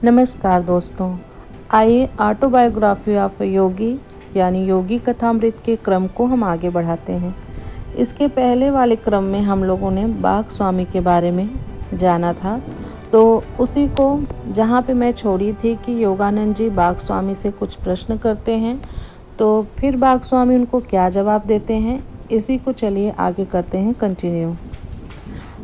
नमस्कार दोस्तों। आइए ऑटोबायोग्राफी ऑफ योगी यानी योगी कथामृत के क्रम को हम आगे बढ़ाते हैं। इसके पहले वाले क्रम में हम लोगों ने बाघ स्वामी के बारे में जाना था, तो उसी को जहाँ पे मैं छोड़ी थी कि योगानंद जी बाघ स्वामी से कुछ प्रश्न करते हैं, तो फिर बाघ स्वामी उनको क्या जवाब देते हैं, इसी को चलिए आगे करते हैं कंटिन्यू।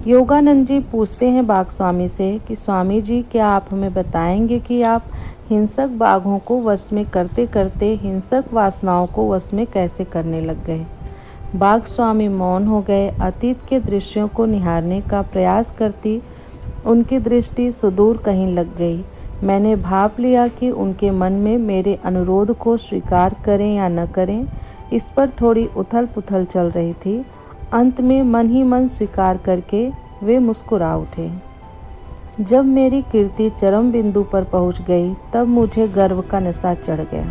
योगानंद जी पूछते हैं बाघ स्वामी से कि स्वामी जी, क्या आप हमें बताएंगे कि आप हिंसक बाघों को वश में करते करते हिंसक वासनाओं को वश में कैसे करने लग गए। बाघ स्वामी मौन हो गए। अतीत के दृश्यों को निहारने का प्रयास करती उनकी दृष्टि सुदूर कहीं लग गई। मैंने भाप लिया कि उनके मन में मेरे अनुरोध को स्वीकार करें या न करें, इस पर थोड़ी उथल पुथल चल रही थी। अंत में मन ही मन स्वीकार करके वे मुस्कुरा उठे। जब मेरी कीर्ति चरम बिंदु पर पहुंच गई, तब मुझे गर्व का नशा चढ़ गया।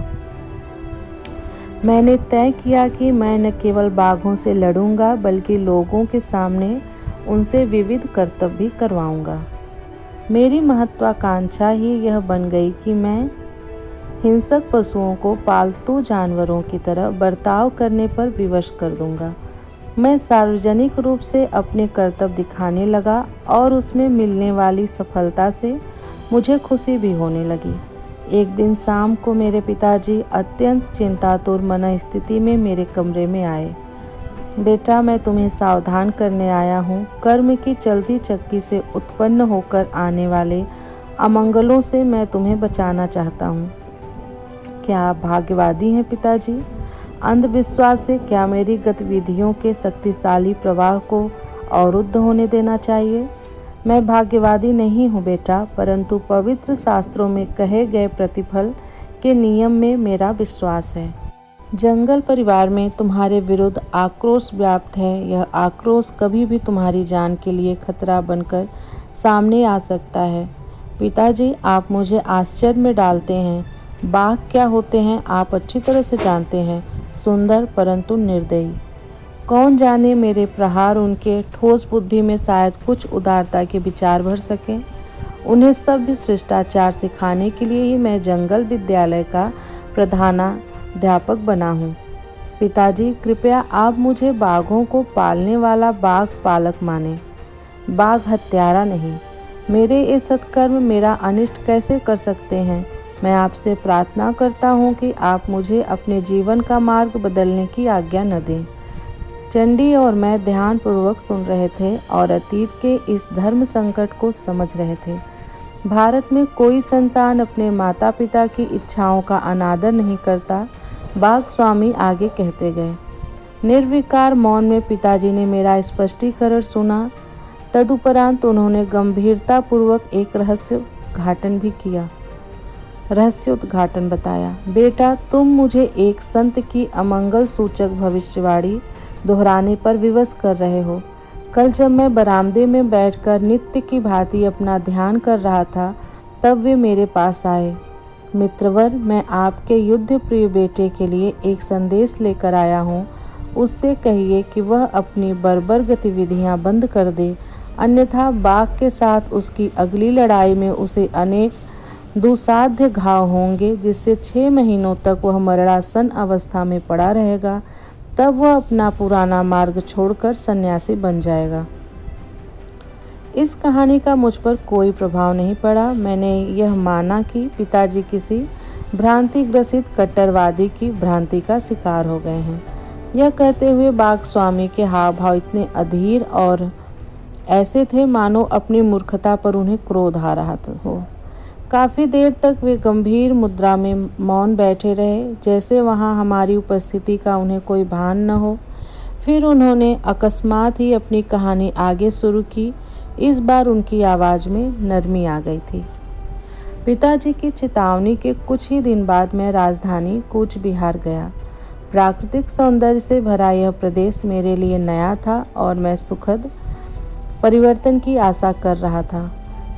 मैंने तय किया कि मैं न केवल बाघों से लड़ूंगा, बल्कि लोगों के सामने उनसे विविध कर्तव्य भी करवाऊंगा। मेरी महत्वाकांक्षा ही यह बन गई कि मैं हिंसक पशुओं को पालतू जानवरों की तरह बर्ताव करने पर विवश कर दूंगा। मैं सार्वजनिक रूप से अपने कर्तव्य दिखाने लगा और उसमें मिलने वाली सफलता से मुझे खुशी भी होने लगी। एक दिन शाम को मेरे पिताजी अत्यंत चिंतातुर मन स्थिति में मेरे कमरे में आए। बेटा, मैं तुम्हें सावधान करने आया हूँ। कर्म की चलती चक्की से उत्पन्न होकर आने वाले अमंगलों से मैं तुम्हें बचाना चाहता हूँ। क्या आप भाग्यवादी हैं पिताजी? अंधविश्वास से क्या मेरी गतिविधियों के शक्तिशाली प्रवाह को अवरुद्ध होने देना चाहिए? मैं भाग्यवादी नहीं हूँ बेटा, परंतु पवित्र शास्त्रों में कहे गए प्रतिफल के नियम में मेरा विश्वास है। जंगल परिवार में तुम्हारे विरुद्ध आक्रोश व्याप्त है। यह आक्रोश कभी भी तुम्हारी जान के लिए खतरा बनकर सामने आ सकता है। पिताजी, आप मुझे आश्चर्य में डालते हैं। बाघ क्या होते हैं आप अच्छी तरह से जानते हैं। सुंदर परंतु निर्दयी। कौन जाने मेरे प्रहार उनके ठोस बुद्धि में शायद कुछ उदारता के विचार भर सकें। उन्हें सभ्य शिष्टाचार सिखाने के लिए ही मैं जंगल विद्यालय का प्रधानाध्यापक बना हूँ। पिताजी, कृपया आप मुझे बाघों को पालने वाला बाघ पालक माने, बाघ हत्यारा नहीं। मेरे ये सत्कर्म मेरा अनिष्ट कैसे कर सकते हैं? मैं आपसे प्रार्थना करता हूँ कि आप मुझे अपने जीवन का मार्ग बदलने की आज्ञा न दें। चंडी और मैं ध्यानपूर्वक सुन रहे थे और अतीत के इस धर्म संकट को समझ रहे थे। भारत में कोई संतान अपने माता पिता की इच्छाओं का अनादर नहीं करता। बाघ स्वामी आगे कहते गए। निर्विकार मौन में पिताजी ने मेरा स्पष्टीकरण सुना। तदुपरांत उन्होंने गंभीरतापूर्वक एक रहस्य उद्घाटन बताया। बेटा, तुम मुझे एक संत की अमंगल सूचक भविष्यवाणी दोहराने पर विवश कर रहे हो। कल जब मैं बरामदे में बैठकर नित्य की भांति अपना ध्यान कर रहा था, तब वे मेरे पास आए। मित्रवर, मैं आपके युद्ध प्रिय बेटे के लिए एक संदेश लेकर आया हूँ। उससे कहिए कि वह अपनी बर्बर गतिविधियाँ बंद कर दे, अन्यथा बाघ के साथ उसकी अगली लड़ाई में उसे अनेक दुसाध्य घाव होंगे, जिससे 6 महीनों तक वह मरणासन अवस्था में पड़ा रहेगा। तब वह अपना पुराना मार्ग छोड़कर सन्यासी बन जाएगा। इस कहानी का मुझ पर कोई प्रभाव नहीं पड़ा। मैंने यह माना कि पिताजी किसी भ्रांति ग्रसित कट्टरवादी की भ्रांति का शिकार हो गए हैं। यह कहते हुए बाघ स्वामी के हाव भाव इतने अधीर और ऐसे थे मानो अपनी मूर्खता पर उन्हें क्रोध आ रहा हो। काफ़ी देर तक वे गंभीर मुद्रा में मौन बैठे रहे, जैसे वहाँ हमारी उपस्थिति का उन्हें कोई भान न हो। फिर उन्होंने अकस्मात ही अपनी कहानी आगे शुरू की। इस बार उनकी आवाज़ में नरमी आ गई थी। पिताजी की चेतावनी के कुछ ही दिन बाद मैं राजधानी कूच बिहार गया। प्राकृतिक सौंदर्य से भरा यह प्रदेश मेरे लिए नया था और मैं सुखद परिवर्तन की आशा कर रहा था।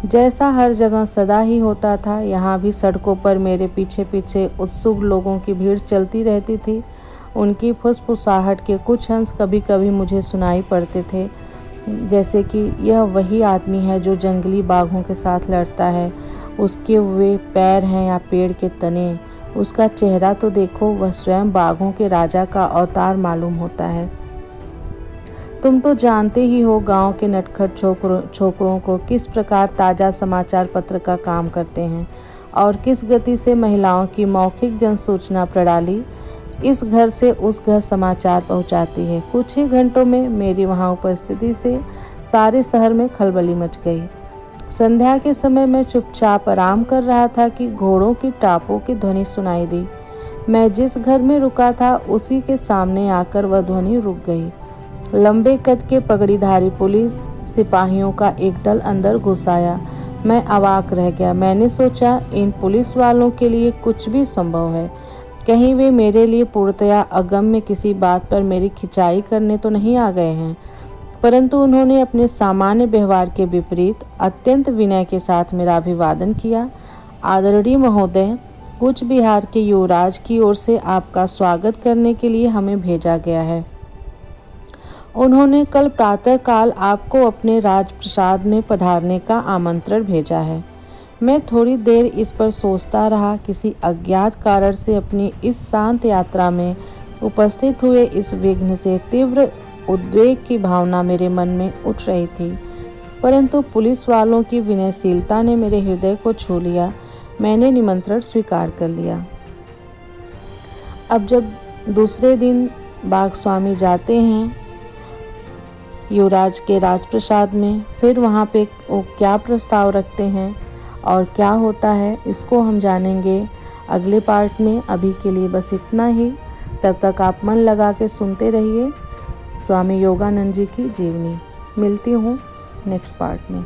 जैसा हर जगह सदा ही होता था, यहाँ भी सड़कों पर मेरे पीछे पीछे उत्सुक लोगों की भीड़ चलती रहती थी। उनकी फुसफुसाहट के कुछ अंश कभी कभी मुझे सुनाई पड़ते थे, जैसे कि यह वही आदमी है जो जंगली बाघों के साथ लड़ता है उसके वे पैर हैं या पेड़ के तने, उसका चेहरा तो देखो, वह स्वयं बाघों के राजा का अवतार मालूम होता है। तुम तो जानते ही हो गांव के नटखट छोकरों को किस प्रकार ताज़ा समाचार पत्र का काम करते हैं और किस गति से महिलाओं की मौखिक जनसूचना प्रणाली इस घर से उस घर समाचार पहुंचाती है। कुछ ही घंटों में मेरी वहां उपस्थिति से सारे शहर में खलबली मच गई। संध्या के समय मैं चुपचाप आराम कर रहा था कि घोड़ों की टापों की ध्वनि सुनाई दी। मैं जिस घर में रुका था उसी के सामने आकर वह ध्वनि रुक गई। लंबे कद के पगड़ीधारी पुलिस सिपाहियों का एक दल अंदर घुस आया। मैं अवाक रह गया। मैंने सोचा इन पुलिस वालों के लिए कुछ भी संभव है। कहीं वे मेरे लिए पूर्णतया अगम्य किसी बात पर मेरी खिंचाई करने तो नहीं आ गए हैं। परंतु उन्होंने अपने सामान्य व्यवहार के विपरीत अत्यंत विनय के साथ मेरा अभिवादन किया। आदरणीय महोदय, कूच बिहार के युवराज की ओर से आपका स्वागत करने के लिए हमें भेजा गया है। उन्होंने कल प्रातःकाल आपको अपने राजप्रासाद में पधारने का आमंत्रण भेजा है। मैं थोड़ी देर इस पर सोचता रहा। किसी अज्ञात कारण से अपनी इस शांत यात्रा में उपस्थित हुए इस विघ्न से तीव्र उद्वेग की भावना मेरे मन में उठ रही थी, परंतु पुलिस वालों की विनयशीलता ने मेरे हृदय को छू लिया। मैंने निमंत्रण स्वीकार कर लिया। अब जब दूसरे दिन बाघ स्वामी जाते हैं युवराज के राजप्रसाद में, फिर वहाँ पे वो क्या प्रस्ताव रखते हैं और क्या होता है, इसको हम जानेंगे अगले पार्ट में। अभी के लिए बस इतना ही। तब तक आप मन लगा के सुनते रहिए स्वामी योगानंद जी की जीवनी। मिलती हूँ नेक्स्ट पार्ट में।